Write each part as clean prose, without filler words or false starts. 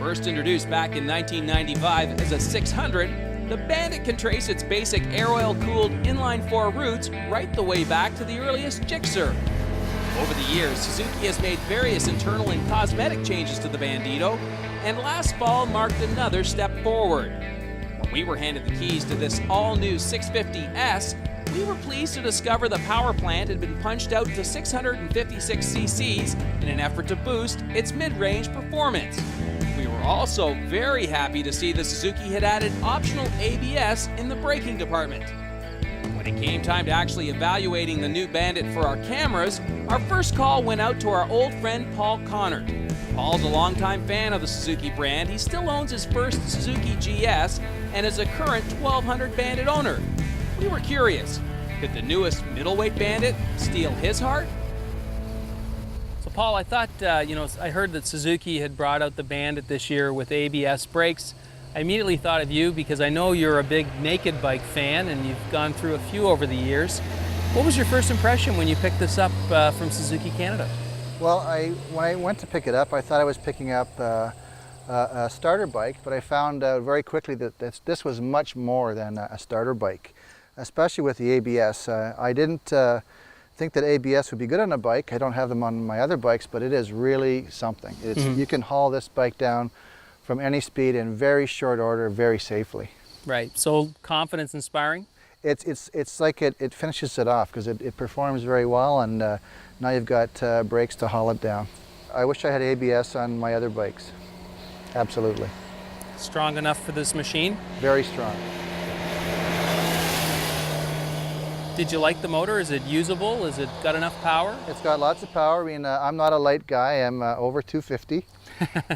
First introduced back in 1995 as a 600, the Bandit can trace its basic air oil-cooled inline-four roots right the way back to the earliest Gixxer. Over the years, Suzuki has made various internal and cosmetic changes to the Bandito, and last fall marked another step forward. When we were handed the keys to this all-new 650S, we were pleased to discover the power plant had been punched out to 656 cc's in an effort to boost its mid-range performance. We were also very happy to see the Suzuki had added optional ABS in the braking department. When it came time to actually evaluating the new Bandit for our cameras, our first call went out to our old friend Paul Connor. Paul's a longtime fan of the Suzuki brand. He still owns his first Suzuki GS and is a current 1200 Bandit owner. We were curious, could the newest middleweight Bandit steal his heart? So Paul, I thought, I heard that Suzuki had brought out the Bandit this year with ABS brakes. I immediately thought of you because I know you're a big naked bike fan and you've gone through a few over the years. What was your first impression when you picked this up from Suzuki Canada? Well, when I went to pick it up, I thought I was picking up a starter bike, but I found out very quickly that this was much more than a starter bike, especially with the ABS. I didn't think that ABS would be good on a bike. I don't have them on my other bikes, but it is really something. You can haul this bike down from any speed in very short order, very safely. Right, so confidence inspiring? It's like it finishes it off because it performs very well, and now you've got brakes to haul it down. I wish I had ABS on my other bikes. Absolutely. Strong enough for this machine? Very strong. Did you like the motor? Is it usable? Has it got enough power? It's got lots of power. I mean, I'm not a light guy. I'm over 250.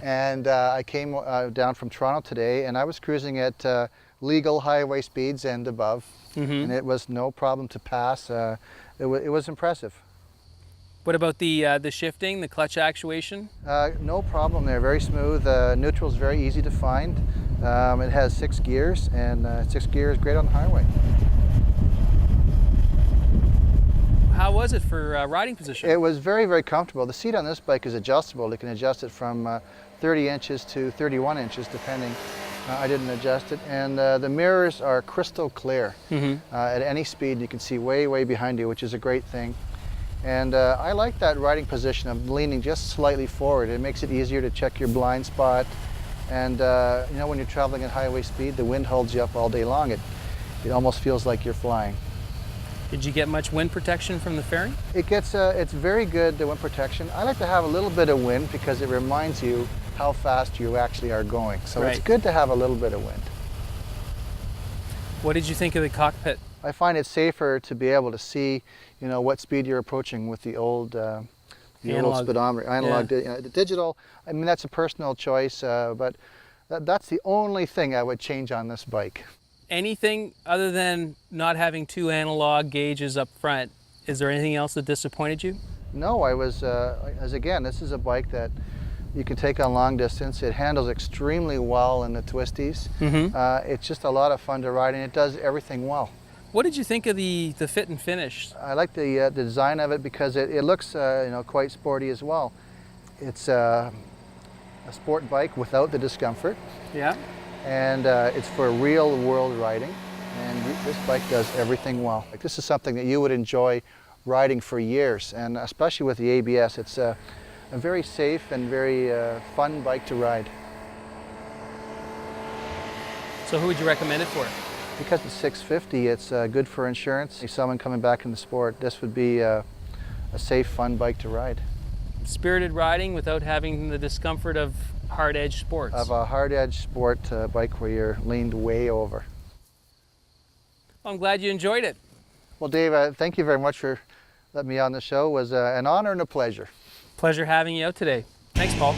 And I came down from Toronto today, and I was cruising at legal highway speeds and above, and it was no problem to pass. It was impressive. What about the shifting, the clutch actuation? No problem there, very smooth. Neutral's very easy to find. It has 6 gears, and 6 gears great on the highway. How was it for riding position? It was very, very comfortable. The seat on this bike is adjustable. You can adjust it from 30 inches to 31 inches, depending. I didn't adjust it. And the mirrors are crystal clear. At any speed, you can see way, way behind you, which is a great thing. And I like that riding position of leaning just slightly forward. It makes it easier to check your blind spot. And when you're traveling at highway speed, the wind holds you up all day long. It almost feels like you're flying. Did you get much wind protection from the fairing? It's very good, the wind protection. I like to have a little bit of wind because it reminds you how fast you actually are going. So It's good to have a little bit of wind. What did you think of the cockpit? I find it safer to be able to see, what speed you're approaching with the old speedometer, analog. Digital, I mean, that's a personal choice, but that's the only thing I would change on this bike. Anything other than not having 2 analog gauges up front, is there anything else that disappointed you? No, again, this is a bike that you can take on long distance. It handles extremely well in the twisties. It's just a lot of fun to ride, and it does everything well. What did you think of the fit and finish? I like the design of it because it looks quite sporty as well. It's a sport bike without the discomfort. Yeah. And it's for real world riding, and this bike does everything well. This is something that you would enjoy riding for years, and especially with the ABS, it's a very safe and very fun bike to ride. So who would you recommend it for? Because it's 650, it's good for insurance. If someone coming back in the sport, this would be a safe, fun bike to ride. Spirited riding without having the discomfort of hard-edge sports. Of a hard-edge sport bike where you're leaned way over. Well, I'm glad you enjoyed it. Well, Dave, thank you very much for letting me on the show. It was an honor and a pleasure. Pleasure having you out today. Thanks, Paul.